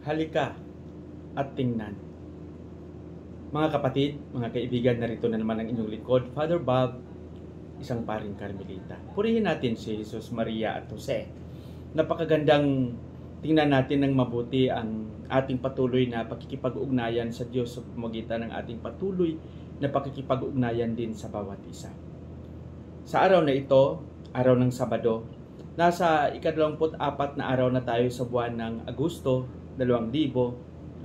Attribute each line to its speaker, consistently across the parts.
Speaker 1: Halika at tingnan. Mga kapatid, mga kaibigan, narito na naman ang inyong lingkod, Father Bob, isang paring Karmelita. Purihin natin si Jesus, Maria at Jose. Napakagandang tingnan natin ng mabuti ang ating patuloy na pakikipag-ugnayan sa Diyos sa pamamagitan ng ating patuloy na pakikipag-ugnayan din sa bawat isa. Sa araw na ito, araw ng Sabado, nasa ika-24 na araw na tayo sa buwan ng Agosto 2024.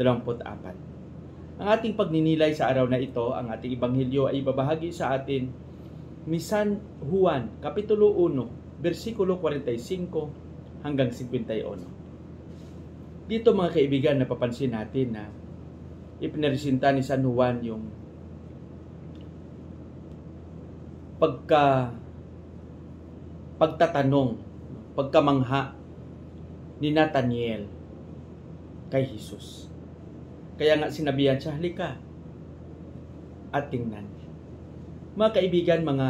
Speaker 1: Ang ating pagninilay sa araw na ito, ang ating ebanghelyo ay babahagi sa atin ni San Juan, Kapitulo 1, versikulo 45 hanggang 51. Dito mga kaibigan, napapansin natin na ipinresinta ni San Juan yung pagtatanong, pagkamangha ni Nathaniel kay Jesus. Kaya nga sinabihan siya, halika at tingnan. Mga kaibigan, mga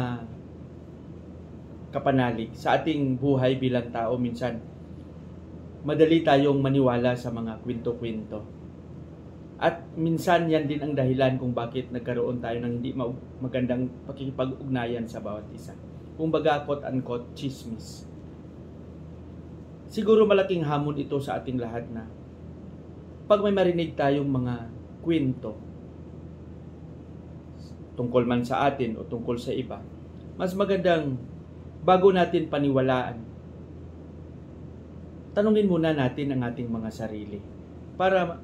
Speaker 1: kapanalig, sa ating buhay bilang tao, minsan madali tayong maniwala sa mga kwento-kwento. At minsan yan din ang dahilan kung bakit nagkaroon tayo ng hindi magandang pakikipag-ugnayan sa bawat isa. Kumbaga, quote-unquote, chismis. Siguro malaking hamon ito sa ating lahat na pag may marinig tayong mga kwento tungkol man sa atin o tungkol sa iba, mas magandang bago natin paniwalaan, tanungin muna natin ang ating mga sarili para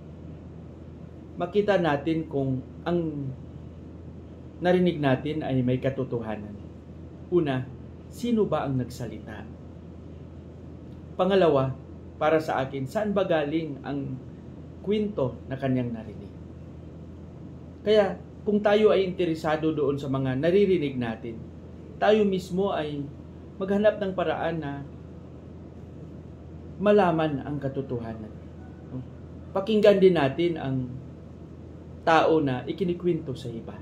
Speaker 1: makita natin kung ang narinig natin ay may katotohanan. Una, sino ba ang nagsalita? Pangalawa, para sa akin, saan ba galing ang kwento na kanyang narinig? Kaya, kung tayo ay interesado doon sa mga naririnig natin, tayo mismo ay maghanap ng paraan na malaman ang katotohanan. Pakinggan din natin ang tao na ikinikwento sa iba.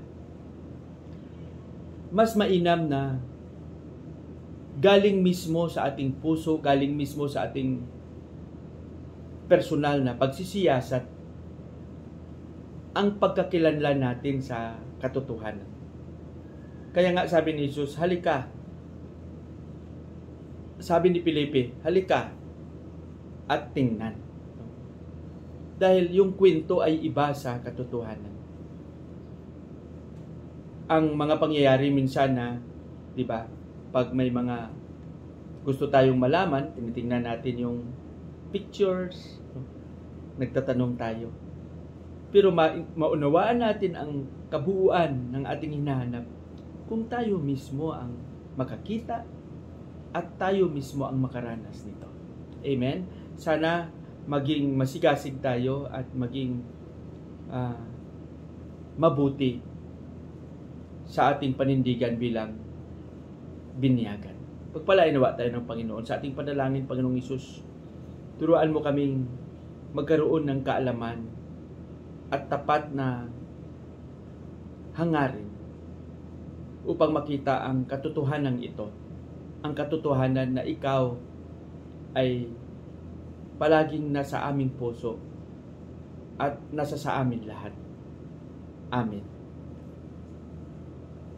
Speaker 1: Mas mainam na galing mismo sa ating puso, galing mismo sa ating personal na pagsisiyasat ang pagkakilanlan natin sa katotohanan. Kaya nga sabi ni Jesus, halika. Sabi ni Felipe, halika at tingnan. Dahil yung kwento ay iba sa katotohanan. Ang mga pangyayari minsan na, di ba, pag may mga gusto tayong malaman, tinitingnan natin yung pictures, nagtatanong tayo. Pero maunawaan natin ang kabuuan ng ating hinahanap kung tayo mismo ang makakita at tayo mismo ang makaranas nito. Amen? Sana maging masigasig tayo at maging mabuti sa ating panindigan bilang binyagan. Pagpalain nawa tayo ng Panginoon sa ating panalangin. Panginoong Hesus, turuan mo kaming magkaroon ng kaalaman at tapat na hangarin upang makita ang katotohanan ito. Ang katotohanan na ikaw ay palaging nasa aming puso at nasa sa amin lahat. Amen.